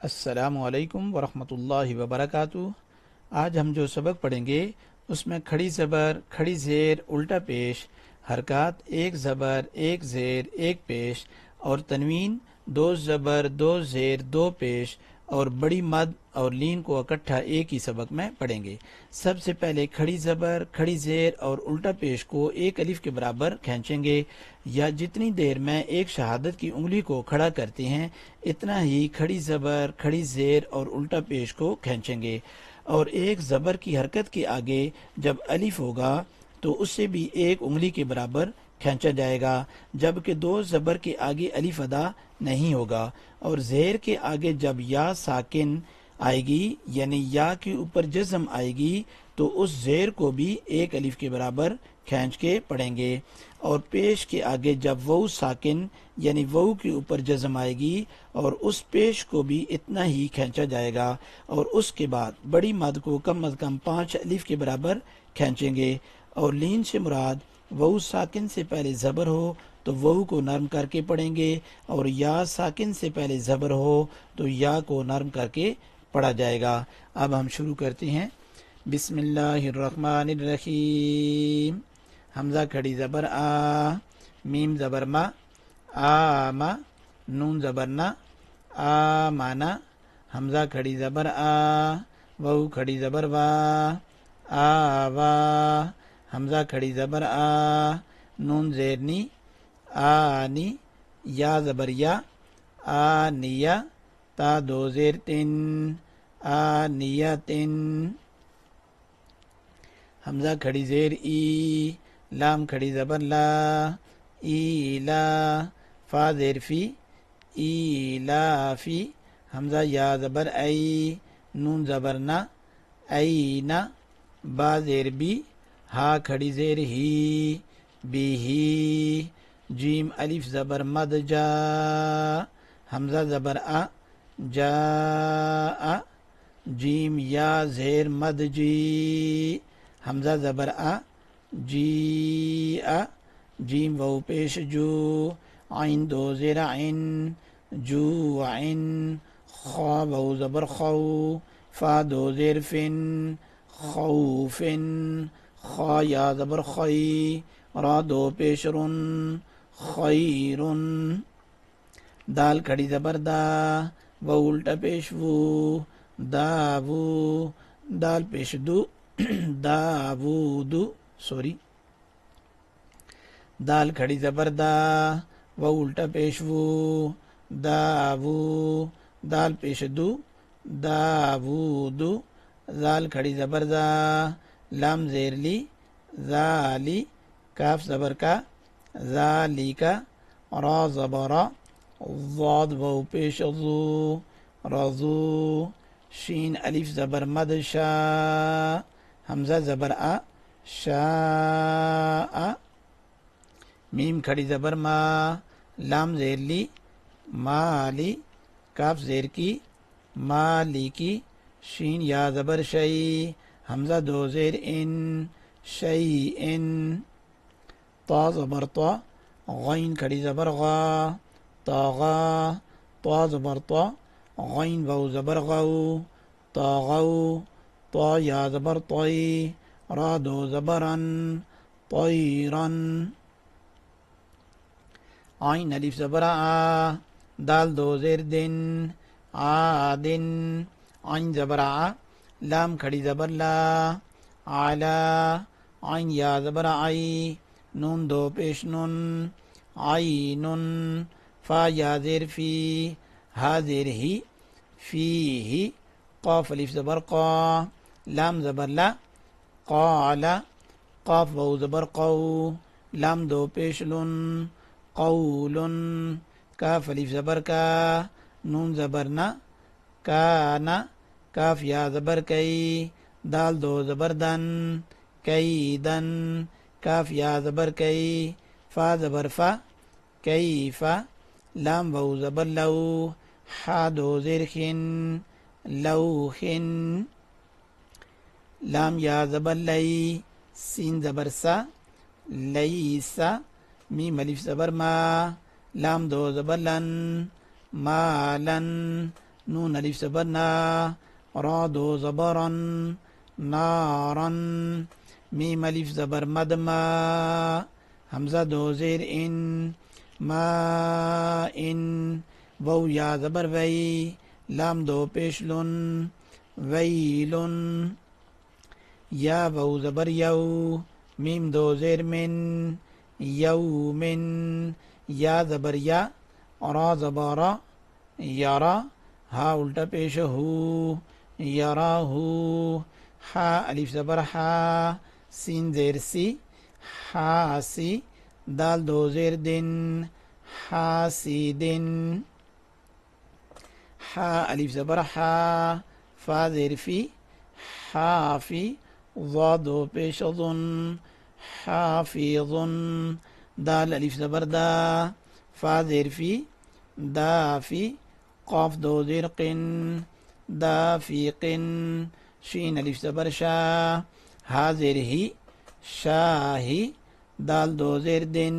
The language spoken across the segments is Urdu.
السلام علیکم ورحمۃ اللہ وبرکاتہ۔ آج ہم جو سبق پڑھیں گے اس میں کھڑی زبر، کھڑی زیر، الٹا پیش، حرکات ایک زبر، ایک زیر، ایک پیش اور تنوین دو زبر، دو زیر، دو پیش اور بڑی مد اور لین کو اکٹھا ایک ہی سبق میں پڑھیں گے۔ سب سے پہلے کھڑی زبر، کھڑی زیر اور الٹا پیش کو ایک الف کے برابر کھینچیں گے، یا جتنی دیر میں ایک شہادت کی انگلی کو کھڑا کرتے ہیں اتنا ہی کھڑی زبر، کھڑی زیر اور الٹا پیش کو کھینچیں گے، اور ایک زبر کی حرکت کے آگے جب الف ہوگا تو اس سے بھی ایک انگلی کے برابر کھینچا جائے گا، جبکہ دو زبر کے آگے الف ادا نہیں ہوگا، اور زیر کے آگے جب یا ساکن آئے گی یعنی یا کے اوپر جزم آئے گی تو اس زیر کو بھی ایک الف کے برابر کھینچ کے پڑھیں گے، اور پیش کے آگے جب وو ساکن یعنی وو کے اوپر جزم آئے گی اور اس پیش کو بھی اتنا ہی کھینچا جائے گا، اور اس کے بعد بڑی مد کو کم از کم 5 الف کے برابر کھینچیں گے، اور لین سے مراد وو ساکن سے پہلے زبر ہو تو وو کو نرم کر کے پڑھیں گے، اور یا ساکن سے پہلے زبر ہو تو یا کو نرم کر کے پڑھا جائے گا۔ اب ہم شروع کرتے ہیں۔ بسم اللہ الرحمن الرحیم۔ حمزہ کھڑی زبر آ، میم زبر ما، آما، نون زبر نا، آمانا، حمزہ کھڑی زبر آ، وو کھڑی زبر وا، آوا، حمزہ کھڑی زبر آ، نون زیر نی، آنی، یا زبر یا، آنیا، تا دو زیر تن، آنیتن، حمزہ کھڑی زیر ای، لام کھڑی زبر لا، ایلا، فا زیر فی، ایلافی، حمزہ یا زبر ای، نون زبر نا، اینا، با زیر بی، ہا کھڑی زیر ہی، بی ہی، جیم الف زبر مد جا، حمزہ زبر آ، جا آ، جیم یا زیر مد جی، حمزہ زبر آ، جی آ، جیم وو پیش جو، عین دو زیر عین، جو عین، خا وو زبر خو، فا دو زیر فن، خوفن، خا یا زبر خی، را دو پیش رن، خیرن، دال کھڑی زبر دا، وو الٹا پیش وو، داوو، دال پیش دو، داوودو، سوری، دال کھڑی زبر دا، وو الٹا پیش وو، داوو، دال پیش دو، داوودو، زال کھڑی زبر زا، لام زیر لی، زالی، کاف زبر کا، زالی کا، را زبر، ضاد وو پیش ضو، رضو، شین الف زبر مد شا، حمزہ زبر آ، شاء، میم کھڑی زبر ما، لام زیر لی، مالی، کاف زیر کی، مالی کی، شین یا زبر شئی، حمزہ دو زیر ان، شئی ان، طا زبر طا، غین کھڑی زبر غا، طاغا، طا زبر طا، غین وو زبر غو، طاغو، طا یا زبر طی، را دو زبرن، طیرن، عین الف زبر آ، دال دو زیر دن، عادن، عین زبر آ، لام کھڑی زبر لا، علا، عین یا زبر آئی، نون دو پیش نن، عینن، فا یا زیر فی، ہا زیر ہی، فی ہی، قاف الف زبر قا، لام زبر لا، قالا، قاف وو زبر قو، لام دو پیش لن، قولن، کاف الف زبر کا، نون زبر نا، کانا، کاف یا زبر کئی، دال دو زبر دن، کیدن، کاف یا زبر کئی، فا زبر فا، کیفا، لام وو زبر لو، حا دو زیر خن، لوخن، لام یا زبر لئی، سین زبر سا، لیسا، میم الف زبر ما، لام دو زبر لن، مالن، نون الف زبر نا، را دو زبرن، نارن، میم الف زبر مد ما، حمزہ دو زیر ان، ما ان، وو یا زبر وی، لام دو پیش لن، ویلن، یا وو زبر یو، میم دو زیر من، یومن، یا زبر یا، را زبر یارا، ہا الٹا پیش ہو، یراہو، ہا الف زبر ہا، سین زیر سی، حاسی، دال دو زیر دن، حاسدن، ہا الف زبر ہا، فا زیر فی، حافی، ضا دو پیش ظن، حافظن، دال الف زبر دا، فا زیر فی، دافی، قاف دو زیر قن، دافقن، شین الف زبر شا، ہا زیر ہی، شاہی، دال دو زیر دن،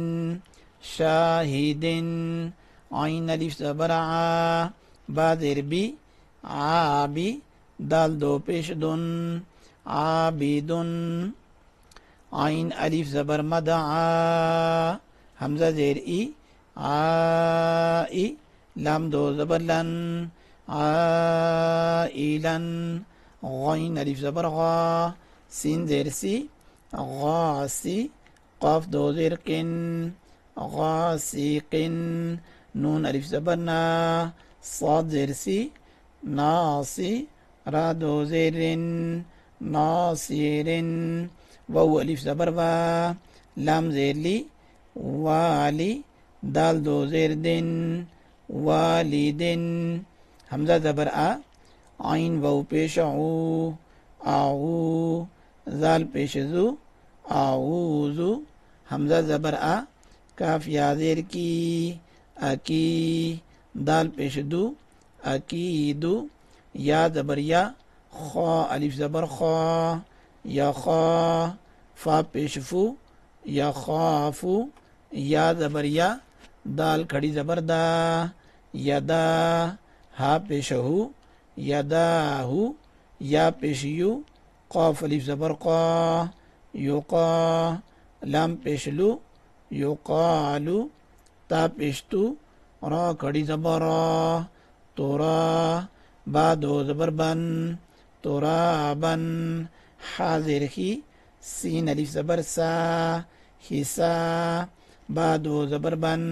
شاہدن، عین الف زبر عا، با زیر بی، عابی، دال دو پیش دن، عابدن، عین الف زبر مد عا، حمزہ زیر ای، عائی، لام دو زبر لن، عائلن، غین الف زبر غا، سین زیر سی، غاسی، قاف دو زیر قن، غاسقن، نون الف زبر نا، صاد زیر سی، ناسی، را دو زیرن، ناصرن، وو الف زبر وا، لام زیر لی، والی، دال دو زیر دن، والدن، حمزہ زبر آ، عین وو پیش عو، اعو، زال پیش زو، اعوذو، حمزہ زبر آ، کاف یا زیر کی، اکی، دال پیش دو، اکیدو، یا زبر یا، خا الف زبر خا، یا خا، فا پیش فو، یا خافو، یا زبر یا، دال کھڑی زبر دا، یدا، ہا پیش ہو، یداہو، یا پیش یو، قاف الف زبر قا، یقا، لام پیش لو، یقالو، تا پیش تو، را کھڑی زبر را، تورا، با دو زبر بن، ترابن، حا زیر خی، سین الف زبر سا، حسا، با دو زبر بن،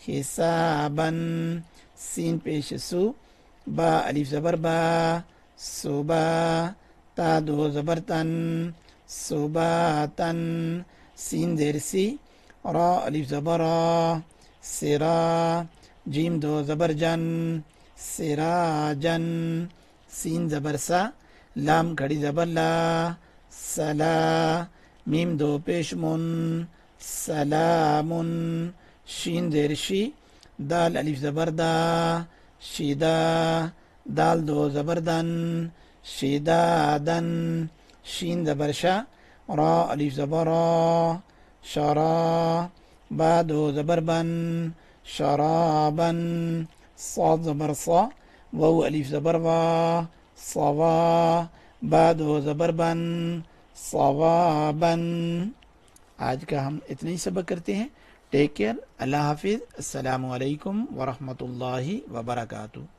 حسابن، سین پیش سو، با الف زبر با، صبا، تا دو زبر تن، صباتن، سین زیر سی، را الف زبر را، سرا، جیم دو زبر جن، سراجن، سین زبر سا، لام کھڑی زبر لا، سلا، میم دو پیش من، سلامن، شین زیر شی، دال الف زبر دا، شدا، دال دو زبر دن، شدادن، شین زبر شا، را الف زبر را، شرا، با دو زبر بن، شرابن، صاد زبر صا، وو الف زبر وا، صوا، با دو زبر بن، صوابن۔ آج کا ہم اتنے ہی سبق کرتے ہیں۔ ٹیک کیئر، اللہ حافظ، السلام علیکم ورحمۃ اللہ وبرکاتہ۔